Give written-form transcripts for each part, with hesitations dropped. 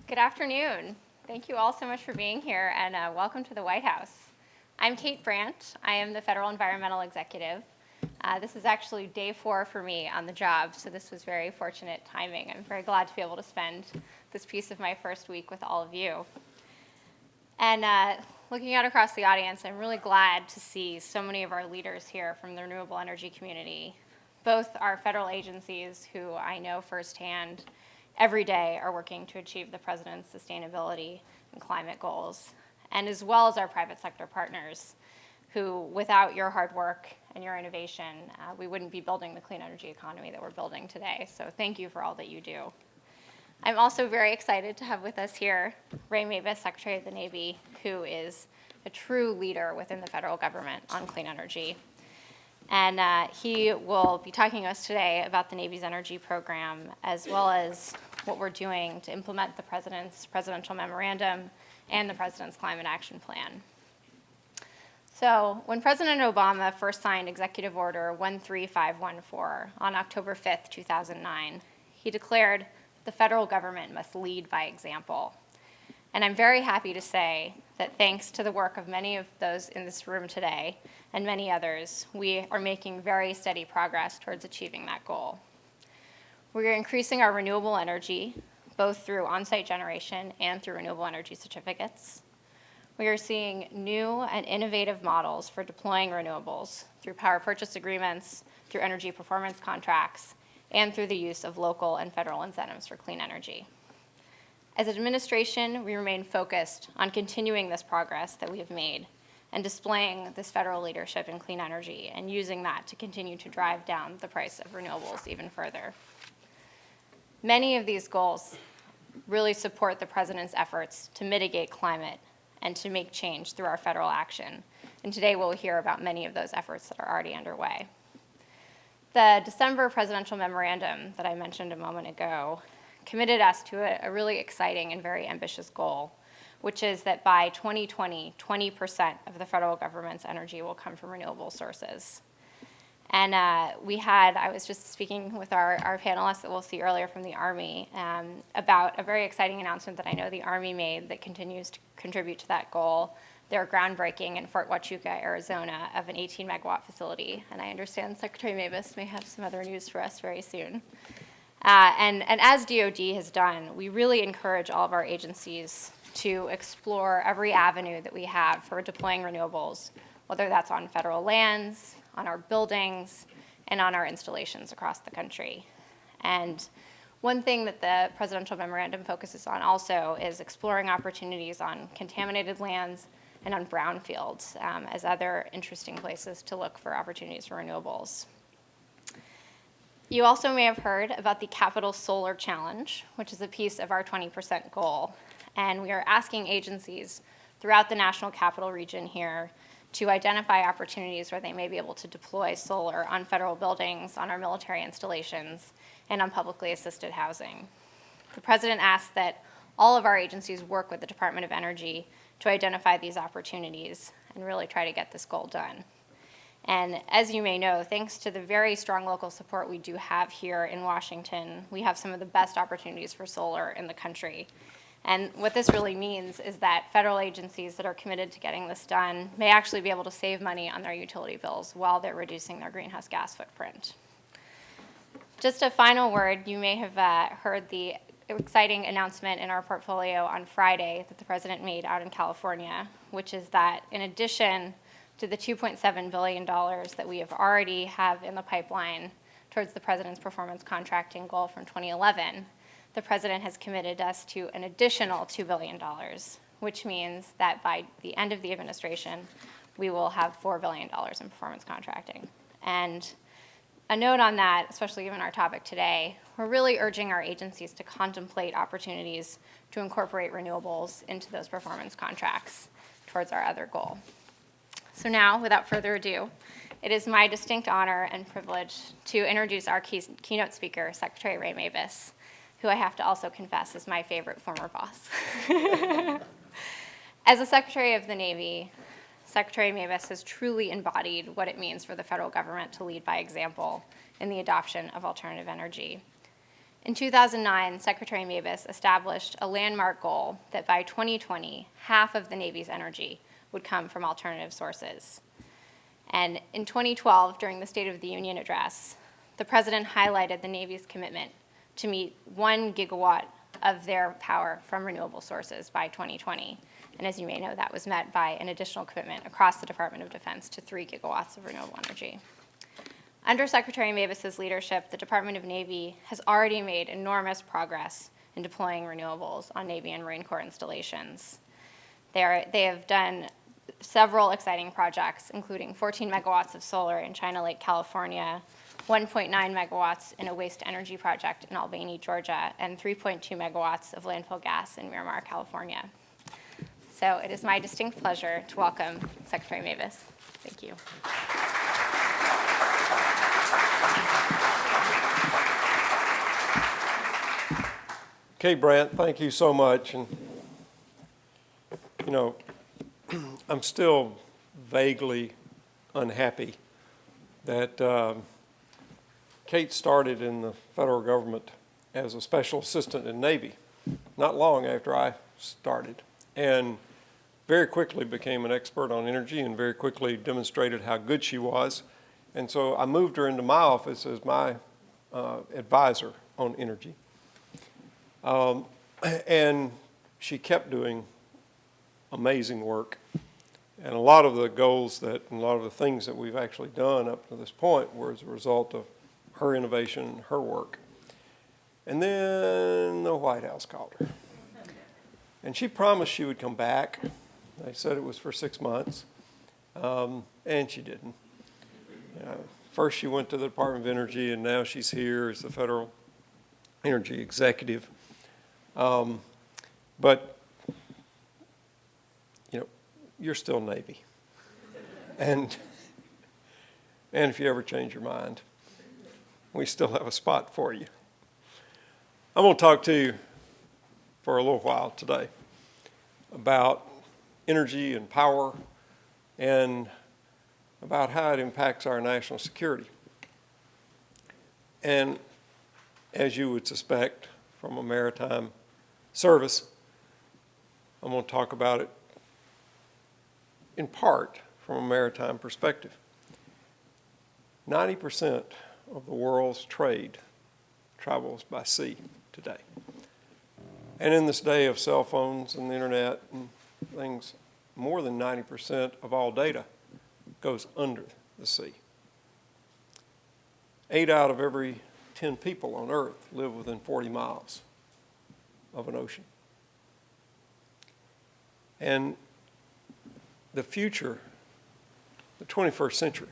Good afternoon. Thank you all so much for being here, and welcome to the White House. I'm Kate Brandt. I am the Federal Environmental Executive. This is actually day 4 for me on the job, so this was very fortunate timing. I'm very glad to be able to spend this piece of my first week with all of you. And looking out across the audience, I'm really glad to see so many of our leaders here from the renewable energy community, both our federal agencies, who I know firsthand every day are working to achieve the President's sustainability and climate goals, and as well as our private sector partners, who, without your hard work and your innovation, we wouldn't be building the clean energy economy that we're building today. So thank you for all that you do. I'm also very excited to have with us here Ray Mabus, Secretary of the Navy, who is a true leader within the federal government on clean energy. And he will be talking to us today about the Navy's energy program, as well as what we're doing to implement the President's presidential memorandum and the President's climate action plan. So when President Obama first signed Executive Order 13514 on October 5th, 2009, he declared the federal government must lead by example. And I'm very happy to say that thanks to the work of many of those in this room today and many others, we are making very steady progress towards achieving that goal. We are increasing our renewable energy, both through on-site generation and through renewable energy certificates. We are seeing new and innovative models for deploying renewables through power purchase agreements, through energy performance contracts, and through the use of local and federal incentives for clean energy. As an administration, we remain focused on continuing this progress that we have made and displaying this federal leadership in clean energy and using that to continue to drive down the price of renewables even further. Many of these goals really support the President's efforts to mitigate climate and to make change through our federal action. And today we'll hear about many of those efforts that are already underway. The December presidential memorandum that I mentioned a moment ago committed us to a really exciting and very ambitious goal, which is that by 2020, 20% of the federal government's energy will come from renewable sources. And I was just speaking with our panelists that we'll see earlier from the Army about a very exciting announcement that I know the Army made that continues to contribute to that goal. They're groundbreaking in Fort Huachuca, Arizona, of an 18-megawatt facility. And I understand Secretary Mabus may have some other news for us very soon. And as DOD has done, we really encourage all of our agencies to explore every avenue that we have for deploying renewables, whether that's on federal lands, on our buildings, and on our installations across the country. And one thing that the presidential memorandum focuses on also is exploring opportunities on contaminated lands and on brownfields as other interesting places to look for opportunities for renewables. You also may have heard about the Capital Solar Challenge, which is a piece of our 20% goal. And we are asking agencies throughout the national capital region here to identify opportunities where they may be able to deploy solar on federal buildings, on our military installations, and on publicly assisted housing. The President asked that all of our agencies work with the Department of Energy to identify these opportunities and really try to get this goal done. And as you may know, thanks to the very strong local support we do have here in Washington, we have some of the best opportunities for solar in the country. And what this really means is that federal agencies that are committed to getting this done may actually be able to save money on their utility bills while they're reducing their greenhouse gas footprint. Just a final word, you may have heard the exciting announcement in our portfolio on Friday that the President made out in California, which is that in addition to the $2.7 billion that we have already have in the pipeline towards the President's performance contracting goal from 2011, the President has committed us to an additional $2 billion, which means that by the end of the administration, we will have $4 billion in performance contracting. And a note on that, especially given our topic today, we're really urging our agencies to contemplate opportunities to incorporate renewables into those performance contracts towards our other goal. So now, without further ado, it is my distinct honor and privilege to introduce our keynote speaker, Secretary Ray Mabus, who I have to also confess is my favorite former boss. As a Secretary of the Navy, Secretary Mabus has truly embodied what it means for the federal government to lead by example in the adoption of alternative energy. In 2009, Secretary Mabus established a landmark goal that by 2020, half of the Navy's energy would come from alternative sources. And in 2012, during the State of the Union address, the President highlighted the Navy's commitment to meet 1 gigawatt of their power from renewable sources by 2020. And as you may know, that was met by an additional commitment across the Department of Defense to 3 gigawatts of renewable energy. Under Secretary Mabus's leadership, the Department of Navy has already made enormous progress in deploying renewables on Navy and Marine Corps installations. They have done several exciting projects, including 14 megawatts of solar in China Lake, California, 1.9 megawatts in a waste energy project in Albany, Georgia, and 3.2 megawatts of landfill gas in Miramar, California. So it is my distinct pleasure to welcome Secretary Mabus. Thank you. Kate Brandt, thank you so much. And, you know, I'm still vaguely unhappy that Kate started in the federal government as a special assistant in Navy, not long after I started, and very quickly became an expert on energy and very quickly demonstrated how good she was. And so I moved her into my office as my advisor on energy. And she kept doing amazing work. And a lot of the goals and a lot of the things that we've actually done up to this point were as a result of her innovation, her work. And then the White House called her. And she promised she would come back. They said it was for 6 months, and she didn't. First she went to the Department of Energy, and now she's here as the Federal Energy Executive. But, you know, you're still Navy. And if you ever change your mind, we still have a spot for you. I'm going to talk to you for a little while today about energy and power and about how it impacts our national security. And as you would suspect from a maritime service, I'm going to talk about it in part from a maritime perspective. 90% of the world's trade travels by sea today. And in this day of cell phones and the internet and things, more than 90% of all data goes under the sea. 8 out of every 10 people on Earth live within 40 miles of an ocean. And the future, the 21st century,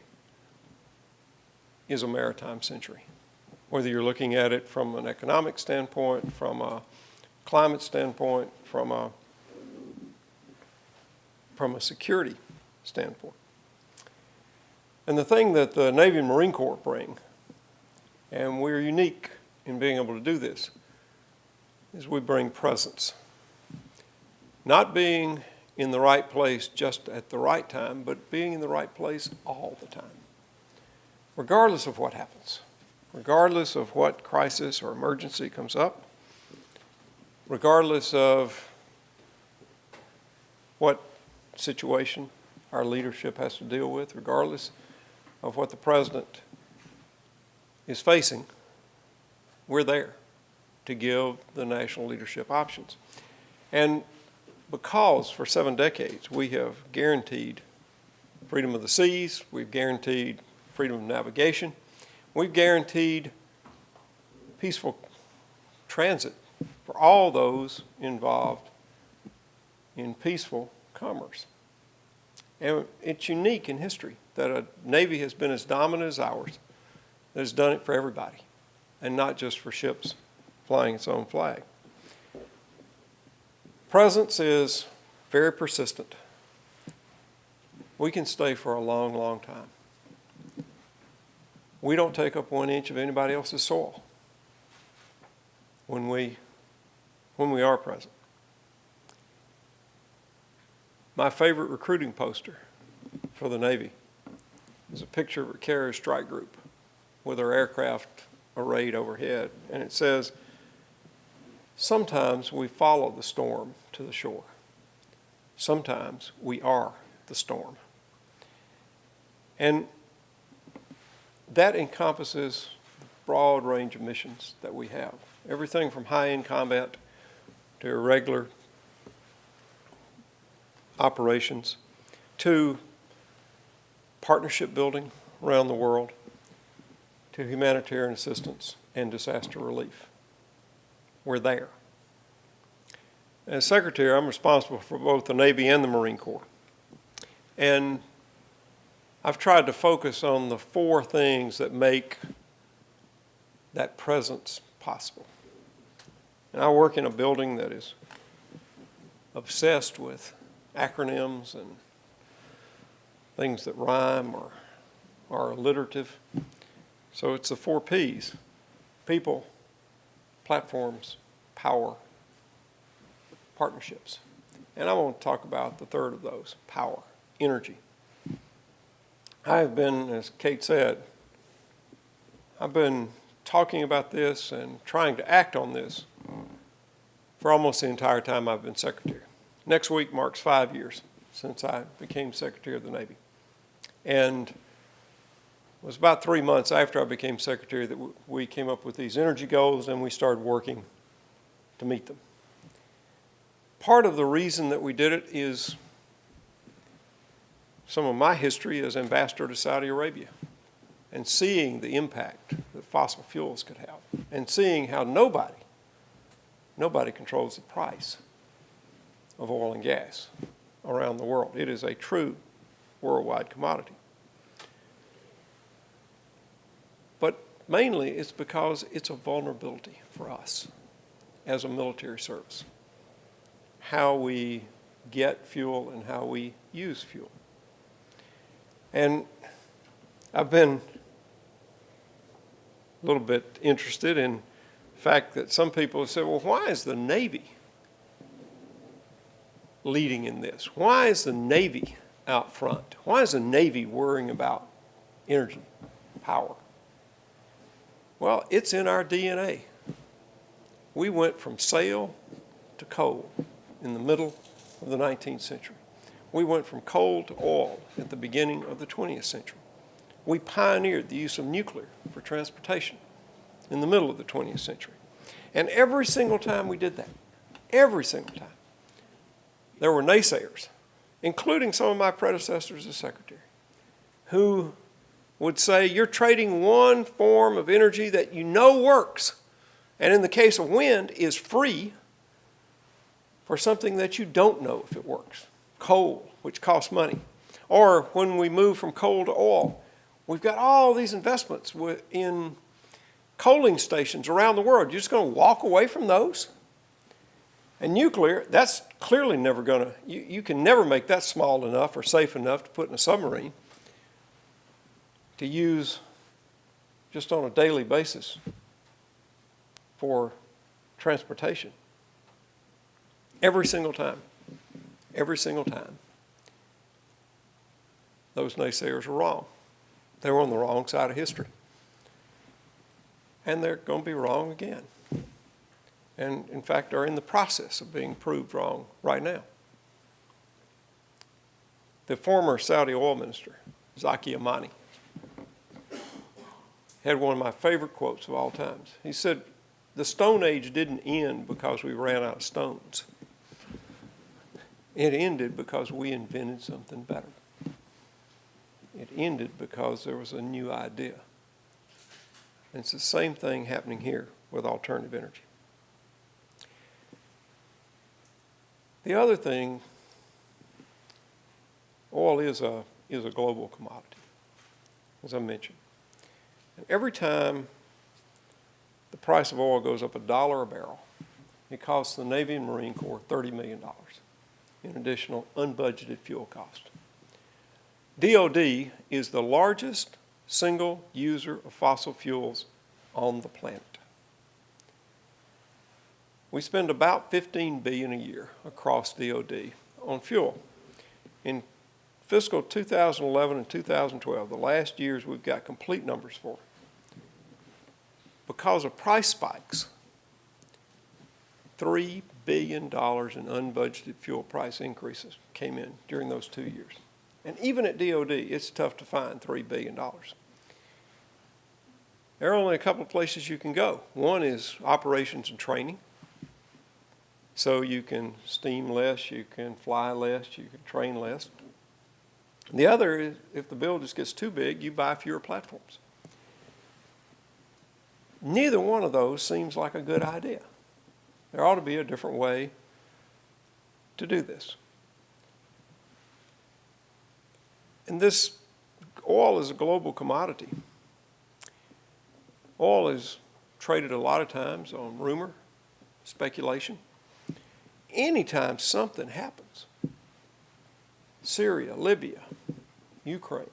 is a maritime century. Whether you're looking at it from an economic standpoint, from a climate standpoint, from a security standpoint. And the thing that the Navy and Marine Corps bring, and we're unique in being able to do this, is we bring presence. Not being in the right place just at the right time, but being in the right place all the time. Regardless of what happens, regardless of what crisis or emergency comes up, regardless of what situation our leadership has to deal with, regardless of what the president is facing, we're there to give the national leadership options. And because for 7 decades we have guaranteed freedom of the seas, we've guaranteed freedom of navigation, we've guaranteed peaceful transit for all those involved in peaceful commerce. And it's unique in history that a Navy has been as dominant as ours, that has done it for everybody, and not just for ships flying its own flag. Presence is very persistent. We can stay for a long, long time. We don't take up 1 inch of anybody else's soil when we are present. My favorite recruiting poster for the Navy is a picture of a carrier strike group with our aircraft arrayed overhead, and it says, Sometimes we follow the storm to the shore. Sometimes we are the storm. And that encompasses the broad range of missions that we have. Everything from high-end combat to irregular operations to partnership building around the world to humanitarian assistance and disaster relief. We're there. As Secretary, I'm responsible for both the Navy and the Marine Corps. And I've tried to focus on the four things that make that presence possible. And I work in a building that is obsessed with acronyms and things that rhyme or are alliterative. So it's the 4 Ps: people, platforms, power, partnerships. And I want to talk about the third of those, power, energy. I have been, as Kate said, I've been talking about this and trying to act on this for almost the entire time I've been Secretary. Next week marks 5 years since I became Secretary of the Navy. And it was about 3 months after I became Secretary that we came up with these energy goals and we started working to meet them. Part of the reason that we did it is some of my history as ambassador to Saudi Arabia and seeing the impact that fossil fuels could have and seeing how nobody controls the price of oil and gas around the world. It is a true worldwide commodity. But mainly it's because it's a vulnerability for us as a military service, how we get fuel and how we use fuel. And I've been a little bit interested in the fact that some people have said, well, why is the Navy leading in this? Why is the Navy out front? Why is the Navy worrying about energy, power? Well, it's in our DNA. We went from sail to coal in the middle of the 19th century. We went from coal to oil at the beginning of the 20th century. We pioneered the use of nuclear for transportation in the middle of the 20th century. And every single time we did that, every single time, there were naysayers, including some of my predecessors as Secretary, who would say, you're trading one form of energy that you know works, and in the case of wind, is free, for something that you don't know if it works. Coal, which costs money. Or when we move from coal to oil, we've got all these investments in coaling stations around the world. You're just going to walk away from those? And nuclear, that's clearly never going to, you can never make that small enough or safe enough to put in a submarine to use just on a daily basis for transportation. Every single time, those naysayers were wrong. They were on the wrong side of history. And they're going to be wrong again. And in fact, are in the process of being proved wrong right now. The former Saudi oil minister, Zaki Amani, had one of my favorite quotes of all times. He said, the Stone Age didn't end because we ran out of stones. It ended because we invented something better. It ended because there was a new idea. And it's the same thing happening here with alternative energy. The other thing, oil is a global commodity, as I mentioned. And every time the price of oil goes up $1 a barrel, it costs the Navy and Marine Corps $30 million in additional unbudgeted fuel cost. DOD is the largest single user of fossil fuels on the planet. We spend about $15 billion a year across DOD on fuel. In fiscal 2011 and 2012, the last years we've got complete numbers for, because of price spikes, $3 billion in unbudgeted fuel price increases came in during those 2 years. And even at DOD, it's tough to find $3 billion. There are only a couple of places you can go. One is operations and training. So you can steam less, you can fly less, you can train less. The other is, if the bill just gets too big, you buy fewer platforms. Neither one of those seems like a good idea. There ought to be a different way to do this. And this oil is a global commodity. Oil is traded a lot of times on rumor, speculation. Anytime something happens, Syria, Libya, Ukraine,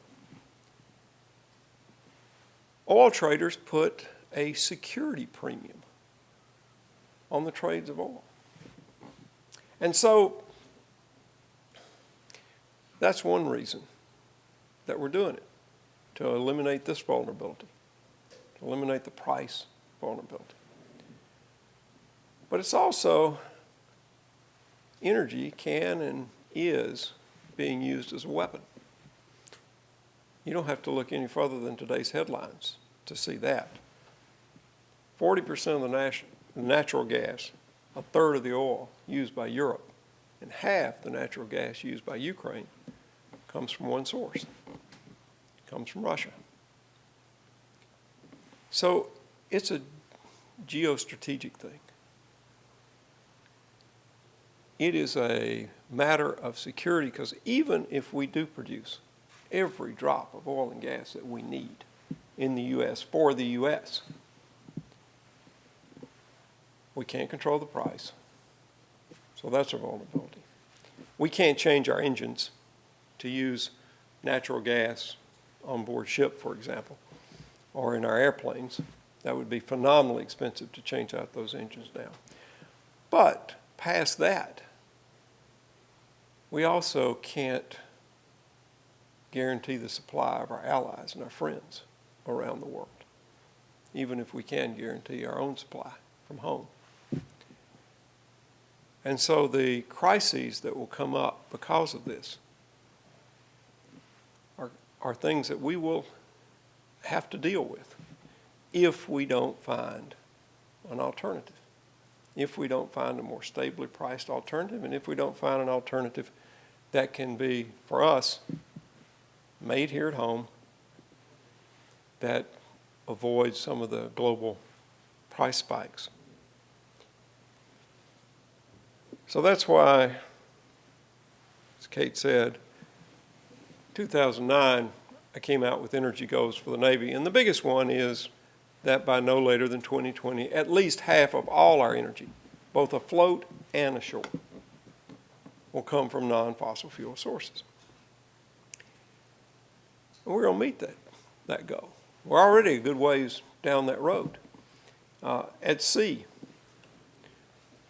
oil traders put a security premium on the trades of oil. And so that's one reason that we're doing it, to eliminate this vulnerability, to eliminate the price vulnerability. But it's also, energy can and is being used as a weapon. You don't have to look any further than today's headlines to see that. 40% of the natural gas, a third of the oil used by Europe, and half the natural gas used by Ukraine comes from one source. It comes from Russia. So it's a geostrategic thing. It is a matter of security, because even if we do produce every drop of oil and gas that we need in the U.S. for the U.S., we can't control the price. So that's a vulnerability. We can't change our engines to use natural gas on board ship, for example, or in our airplanes. That would be phenomenally expensive to change out those engines now. But past that, we also can't guarantee the supply of our allies and our friends around the world, even if we can guarantee our own supply from home. And so the crises that will come up because of this are things that we will have to deal with if we don't find an alternative, if we don't find a more stably priced alternative, and if we don't find an alternative that can be, for us, made here at home, that avoids some of the global price spikes. So that's why, as Kate said, 2009, I came out with energy goals for the Navy. And the biggest one is that by no later than 2020, at least half of all our energy, both afloat and ashore, will come from non-fossil fuel sources. And we're going to meet that goal. We're already a good ways down that road. At sea,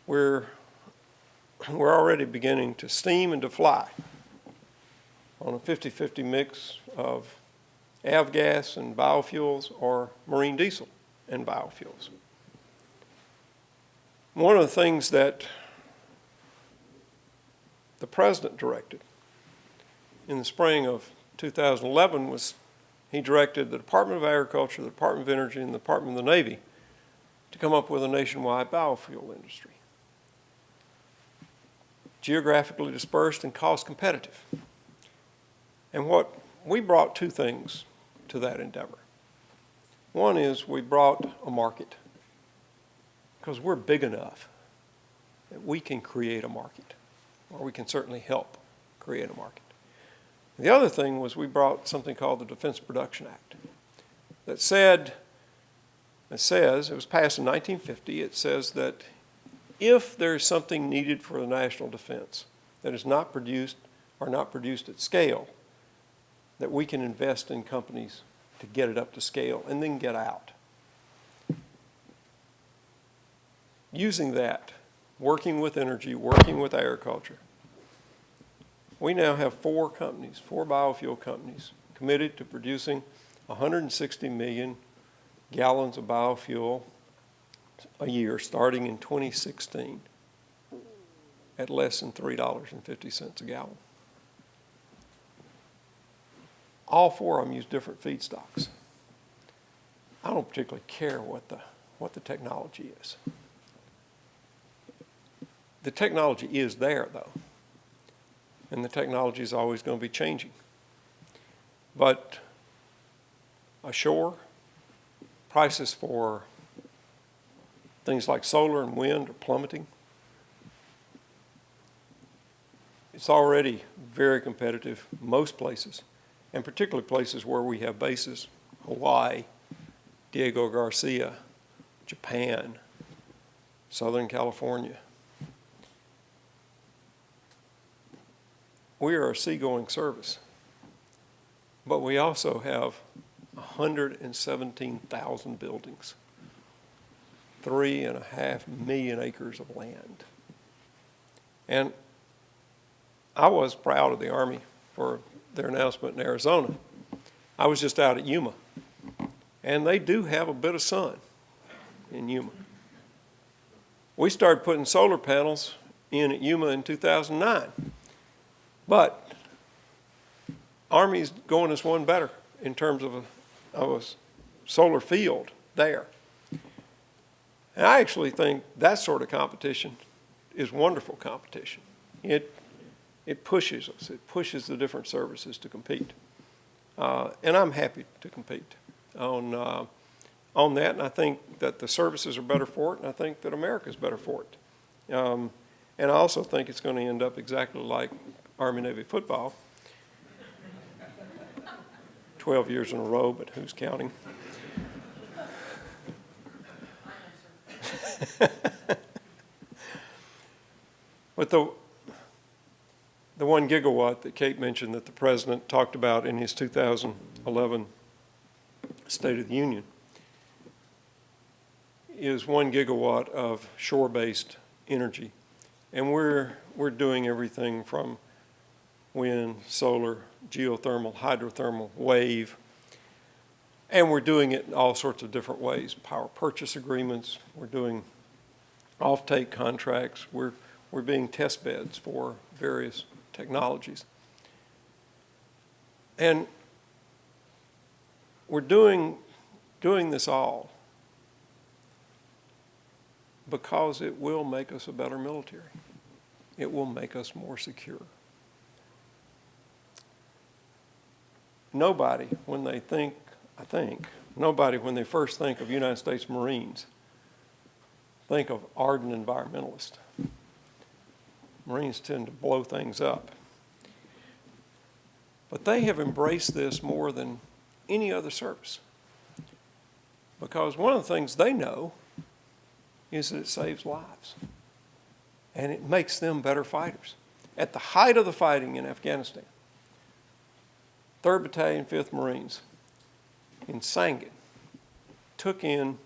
we're already beginning to steam and to fly on a 50-50 mix of avgas and biofuels or marine diesel and biofuels. One of the things that the President directed in the spring of 2011 was he directed the Department of Agriculture, the Department of Energy, and the Department of the Navy to come up with a nationwide biofuel industry, geographically dispersed and cost competitive. And what we brought two things to that endeavor. One is we brought a market, because we're big enough that we can create a market, or we can certainly help create a market. The other thing was we brought something called the Defense Production Act that says, it was passed in 1950, it says that if there's something needed for the national defense that is not produced or not produced at scale, that we can invest in companies to get it up to scale and then get out. Using that, working with energy, working with agriculture, we now have 4 companies, 4 biofuel companies, committed to producing 160 million gallons of biofuel a year starting in 2016 at less than $3.50 a gallon. All four of them use different feedstocks. I don't particularly care what the technology is. The technology is there, though, and the technology is always going to be changing. But ashore, prices for things like solar and wind are plummeting. It's already very competitive most places, and particularly places where we have bases, Hawaii, Diego Garcia, Japan, Southern California. We are a seagoing service, but we also have 117,000 buildings, 3.5 million acres of land. And I was proud of the Army for their announcement in Arizona. I was just out at Yuma, and they do have a bit of sun in Yuma. We started putting solar panels in at Yuma in 2009, but Army's going us one better in terms of a solar field there. And I actually think that sort of competition is wonderful competition. It pushes us. It pushes the different services to compete. And I'm happy to compete on that, and I think that the services are better for it, and I think that America's better for it. And I also think it's going to end up exactly like Army-Navy football. 12 years in a row, but who's counting? But the 1 gigawatt that Kate mentioned that the President talked about in his 2011 State of the Union is 1 gigawatt of shore-based energy. And we're doing everything from wind, solar, geothermal, hydrothermal, wave, and we're doing it in all sorts of different ways. Power purchase agreements, we're doing off-take contracts, we're being test beds for various technologies. And we're doing this all because it will make us a better military. It will make us more secure. Nobody, when they think, nobody, when they first think of United States Marines, think of ardent environmentalists. Marines tend to blow things up. But they have embraced this more than any other service. Because one of the things they know is that it saves lives. And it makes them better fighters. At the height of the fighting in Afghanistan, 3rd Battalion, 5th Marines in Sangin took in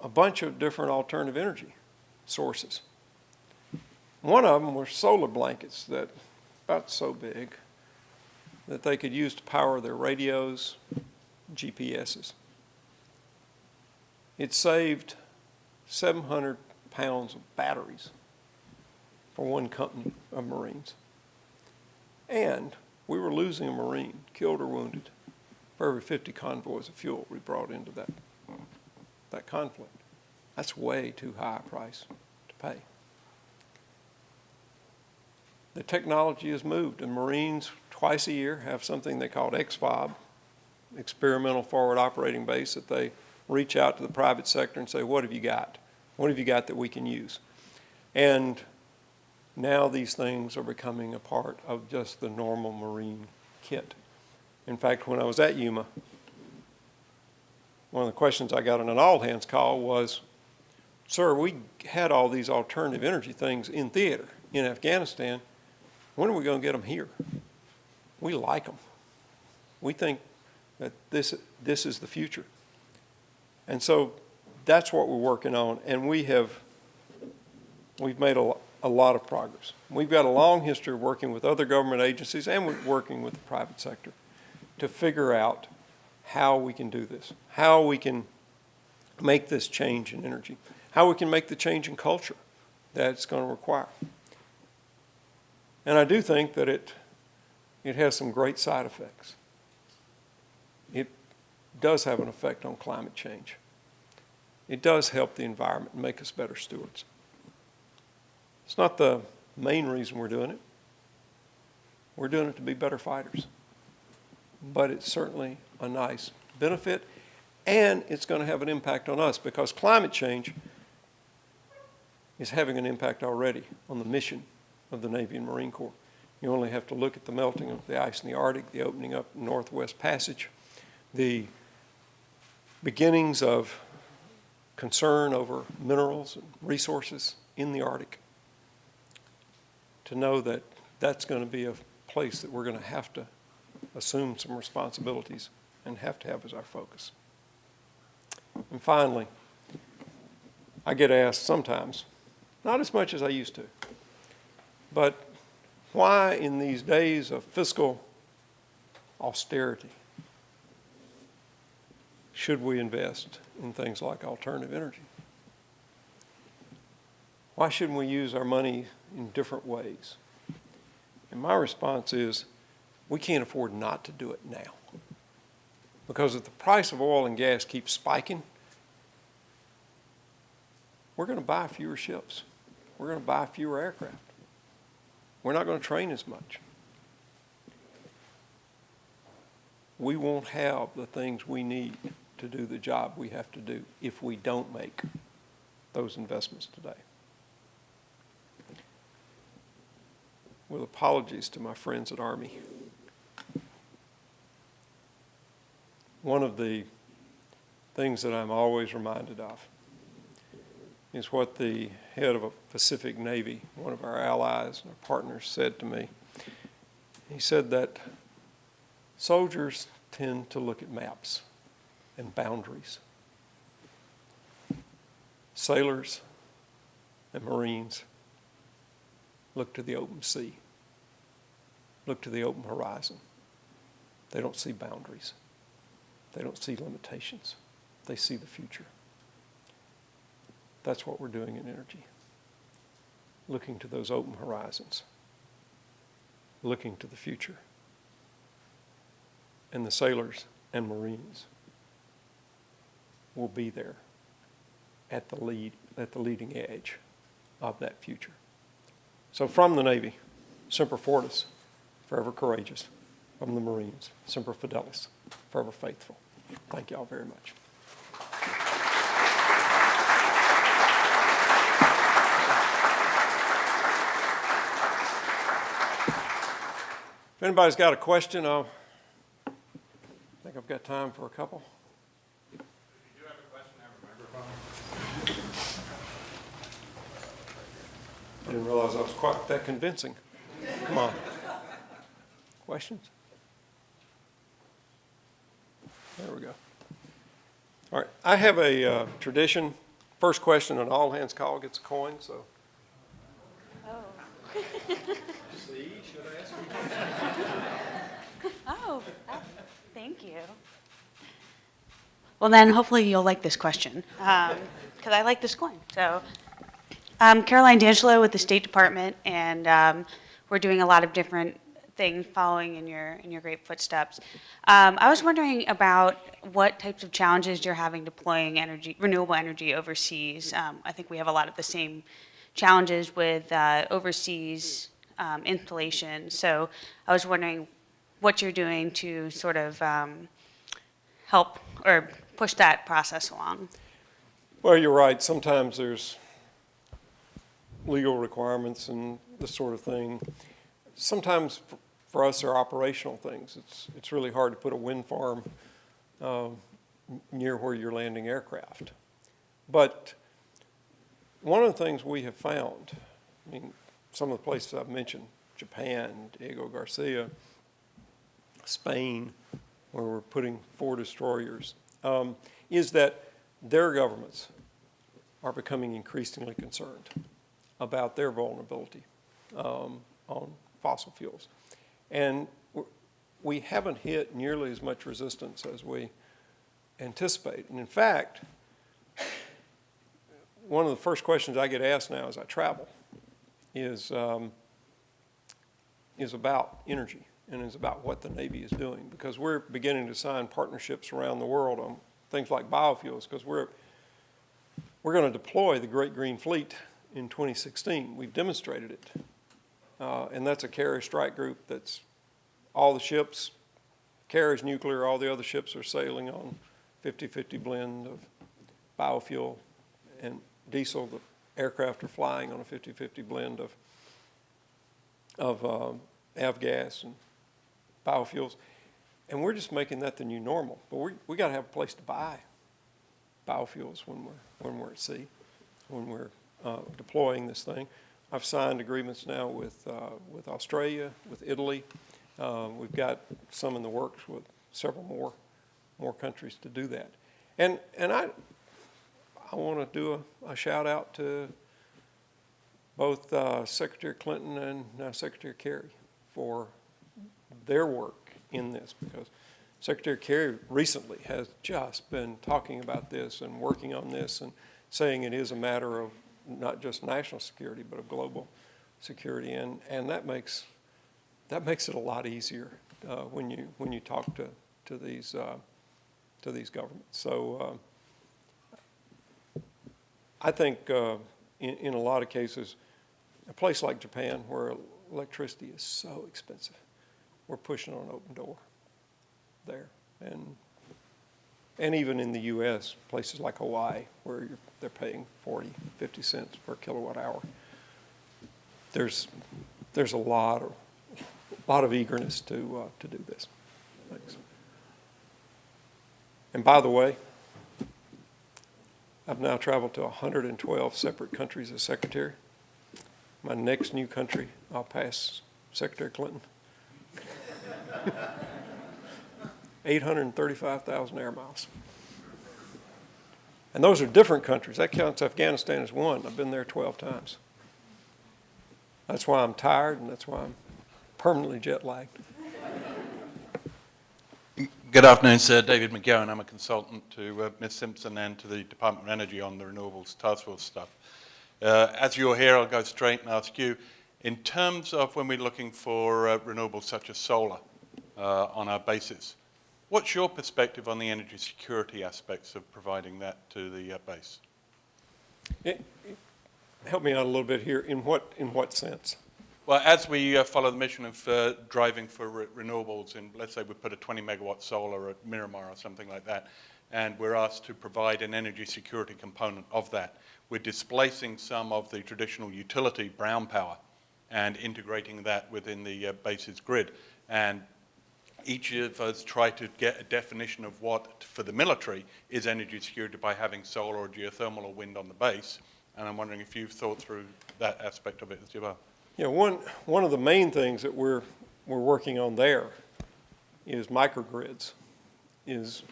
a bunch of different alternative energy sources. One of them were solar blankets that about so big that they could use to power their radios, GPSs. It saved 700 pounds of batteries for one company of Marines. And we were losing a Marine, killed or wounded, for every 50 convoys of fuel we brought into that conflict. That's way too high a price to pay. The technology has moved, and Marines twice a year have something they call XFOB, Experimental Forward Operating Base, that they reach out to the private sector and say, what have you got? What have you got that we can use? And now these things are becoming a part of just the normal Marine kit. In fact, when I was at Yuma, one of the questions I got on an all-hands call was, sir, we had all these alternative energy things in theater in Afghanistan. When are we going to get them here? We like them. We think that this is the future. And so that's what we're working on, and we've made a lot of progress. We've got a long history of working with other government agencies and working with the private sector to figure out how we can do this, how we can make this change in energy, how we can make the change in culture that it's going to require. And I do think that it has some great side effects. It does have an effect on climate change. It does help the environment and make us better stewards. It's not the main reason we're doing it. We're doing it to be better fighters. But it's certainly a nice benefit, and it's going to have an impact on us because climate change is having an impact already on the mission of the Navy and Marine Corps. You only have to look at the melting of the ice in the Arctic, the opening up the Northwest Passage, the beginnings of concern over minerals and resources in the Arctic, to know that that's going to be a place that we're going to have to assume some responsibilities and have to have as our focus. And finally, I get asked sometimes, not as much as I used to, but why in these days of fiscal austerity should we invest in things like alternative energy? Why shouldn't we use our money in different ways? And my response is, we can't afford not to do it now. Because if the price of oil and gas keeps spiking, we're going to buy fewer ships. We're going to buy fewer aircraft. We're not going to train as much. We won't have the things we need to do the job we have to do if we don't make those investments today. With apologies to my friends at Army, one of the things that I'm always reminded of is what the head of a Pacific Navy, one of our allies and our partners, said to me. He said that soldiers tend to look at maps and boundaries. Sailors and Marines look to the open sea, look to the open horizon. They don't see boundaries. They don't see limitations. They see the future. That's what we're doing in energy. Looking to those open horizons. Looking to the future. And the sailors and Marines will be there at the leading edge of that future. So from the Navy, Semper Fortis, forever courageous. From the Marines, Semper Fidelis, forever faithful. Thank you all very much. If anybody's got a question, I think I've got time for a couple. If you do have a question, have a microphone. I didn't realize I was quite that convincing. Come on. Questions? There we go. All right. I have a tradition. First question on all hands call gets a coin. So. Oh. See, should I ask you? Oh, thank you. Well, then hopefully you'll like this question, because I like this coin. So, Caroline D'Angelo with the State Department, and we're doing a lot of different things following in your great footsteps. I was wondering about what types of challenges you're having deploying renewable energy overseas. I think we have a lot of the same challenges with overseas installation. So I was wondering what you're doing to sort of help or push that process along. Well, you're right. Sometimes there's legal requirements and this sort of thing. Sometimes for us, they're operational things. It's really hard to put a wind farm near where you're landing aircraft. But one of the things we have found, I mean, some of the places I've mentioned, Japan, Diego Garcia, Spain, where we're putting 4 destroyers, is that their governments are becoming increasingly concerned about their vulnerability on fossil fuels. And we haven't hit nearly as much resistance as we anticipate. And in fact, one of the first questions I get asked now as I travel is about energy and is about what the Navy is doing, because we're beginning to sign partnerships around the world on things like biofuels, because we're going to deploy the Great Green Fleet in 2016. We've demonstrated it. And that's a carrier strike group that's all the ships, carries nuclear, all the other ships are sailing on 50-50 blend of biofuel and diesel. The aircraft are flying on a 50-50 blend of avgas and biofuels. And we're just making that the new normal. But we got to have a place to buy biofuels when we're at sea, when we're deploying this thing. I've signed agreements now with Australia, with Italy. We've got some in the works with several more countries to do that. And I want to do a shout out to both Secretary Clinton and now Secretary Kerry for their work in this, because Secretary Kerry recently has just been talking about this and working on this and saying it is a matter of not just national security, but of global security, and that makes it a lot easier when you talk to these governments. So I think in a lot of cases, a place like Japan, where electricity is so expensive, we're pushing on an open door there, and even in the U.S., places like Hawaii, where they're paying 40, 50 cents per kilowatt hour, there's a lot of eagerness to do this. Thanks. And by the way, I've now traveled to 112 separate countries as secretary. My next new country, I'll pass Secretary Clinton. 835,000 air miles. And those are different countries. That counts Afghanistan as one. I've been there 12 times. That's why I'm tired, and that's why I'm permanently jet lagged. Good afternoon, sir. David McGowan. I'm a consultant to Ms. Simpson and to the Department of Energy on the Renewables Task Force stuff. As you're here, I'll go straight and ask you, in terms of when we're looking for renewables such as solar on our bases, what's your perspective on the energy security aspects of providing that to the base? Help me out a little bit here. In what sense? Well, as we follow the mission of driving for renewables, and let's say we put a 20 megawatt solar at Miramar or something like that, and we're asked to provide an energy security component of that, we're displacing some of the traditional utility brown power and integrating that within the base's grid. And each of us try to get a definition of what, for the military, is energy security by having solar or geothermal or wind on the base. And I'm wondering if you've thought through that aspect of it as well. Yeah, one of the main things that we're working on there is microgrids, is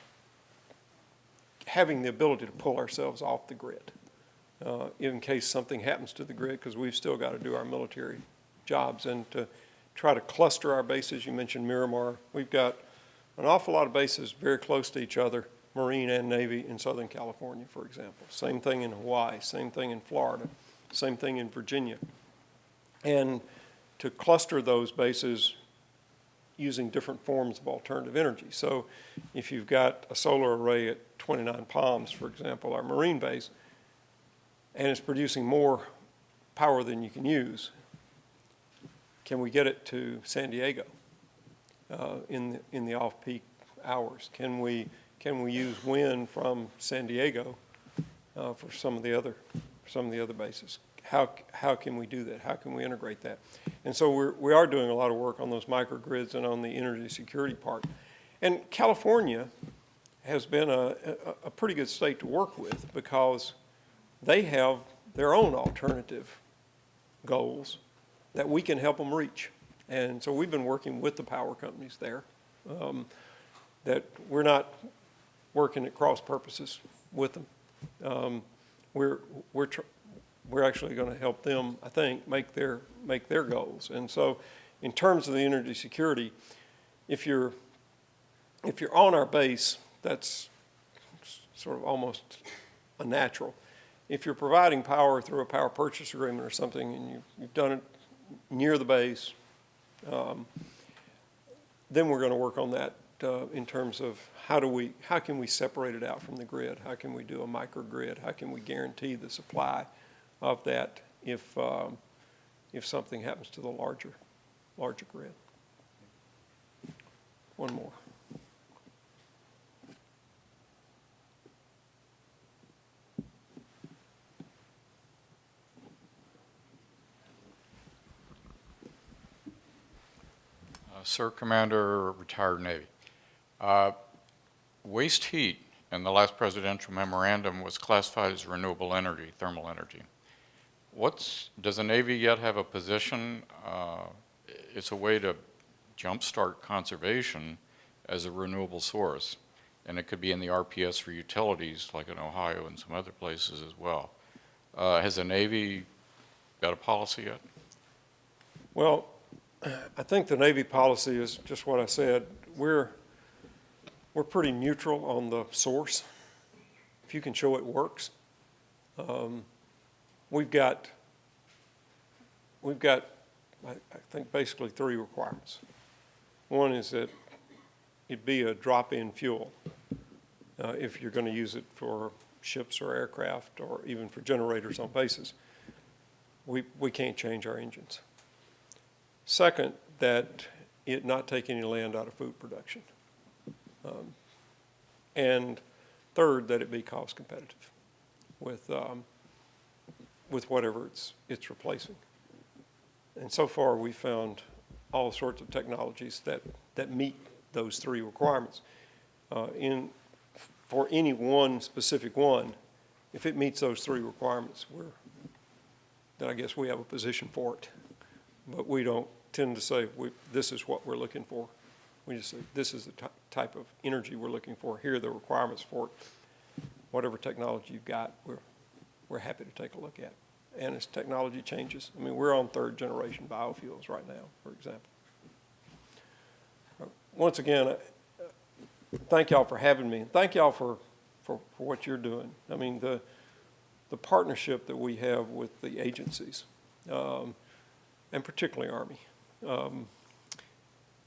having the ability to pull ourselves off the grid in case something happens to the grid, because we've still got to do our military jobs, and to try to cluster our bases. You mentioned Miramar. We've got an awful lot of bases very close to each other, Marine and Navy, in Southern California, for example. Same thing in Hawaii, same thing in Florida, same thing in Virginia. And to cluster those bases using different forms of alternative energy. So if you've got a solar array at 29 Palms, for example, our Marine base, and it's producing more power than you can use, can we get it to San Diego in the off-peak hours? Can we use wind from San Diego for some of the other bases? How can we do that? How can we integrate that? And so we are doing a lot of work on those microgrids and on the energy security part. And California has been a pretty good state to work with, because they have their own alternative goals that we can help them reach. And so we've been working with the power companies there, that we're not working at cross purposes with them. We're actually going to help them, I think, make their goals. And so in terms of the energy security, if you're on our base, that's sort of almost a natural. if you're providing power through a power purchase agreement or something, and you've done it near the base, then we're going to work on that in terms of how can we separate it out from the grid? How can we do a microgrid? How can we guarantee the supply of that if something happens to the larger grid? One more. Sir Commander, retired Navy. Waste heat in the last presidential memorandum was classified as renewable energy, thermal energy. Does the Navy yet have a position? It's a way to jumpstart conservation as a renewable source, and it could be in the RPS for utilities like in Ohio and some other places as well. Has the Navy got a policy yet? Well, I think the Navy policy is just what I said. We're pretty neutral on the source. If you can show it works. We've got I think basically 3 requirements. One is that it be a drop-in fuel if you're going to use it for ships or aircraft or even for generators on bases. We can't change our engines. Second, that it not take any land out of food production. And third, that it be cost competitive with whatever it's replacing. And so far, we found all sorts of technologies that meet those 3 requirements. For any one specific one, if it meets those 3 requirements, then I guess we have a position for it. But we don't tend to say this is what we're looking for. We just say this is the type of energy we're looking for. Here are the requirements for it. Whatever technology you've got, we're happy to take a look at. And as technology changes, I mean, we're on 3rd generation biofuels right now, for example. Once again, thank y'all for having me. Thank y'all for what you're doing. I mean, the partnership that we have with the agencies, and particularly Army,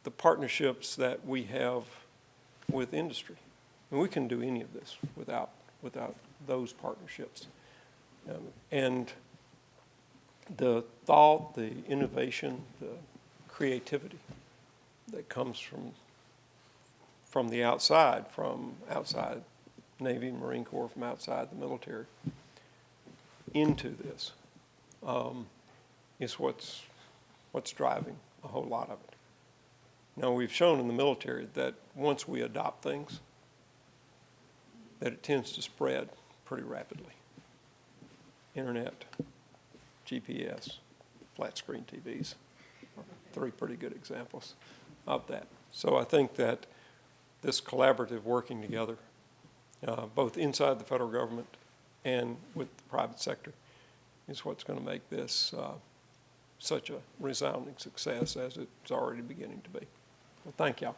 the partnerships that we have with industry. And we can do any of this without those partnerships. And the thought, the innovation, the creativity that comes from the outside, Navy and Marine Corps, from outside the military, into this, is what's driving a whole lot of it. Now, we've shown in the military that once we adopt things, that it tends to spread pretty rapidly. Internet, GPS, flat screen TVs are 3 pretty good examples of that. So I think that this collaborative working together, both inside the federal government and with the private sector, is what's going to make this such a resounding success as it's already beginning to be. Well, thank y'all.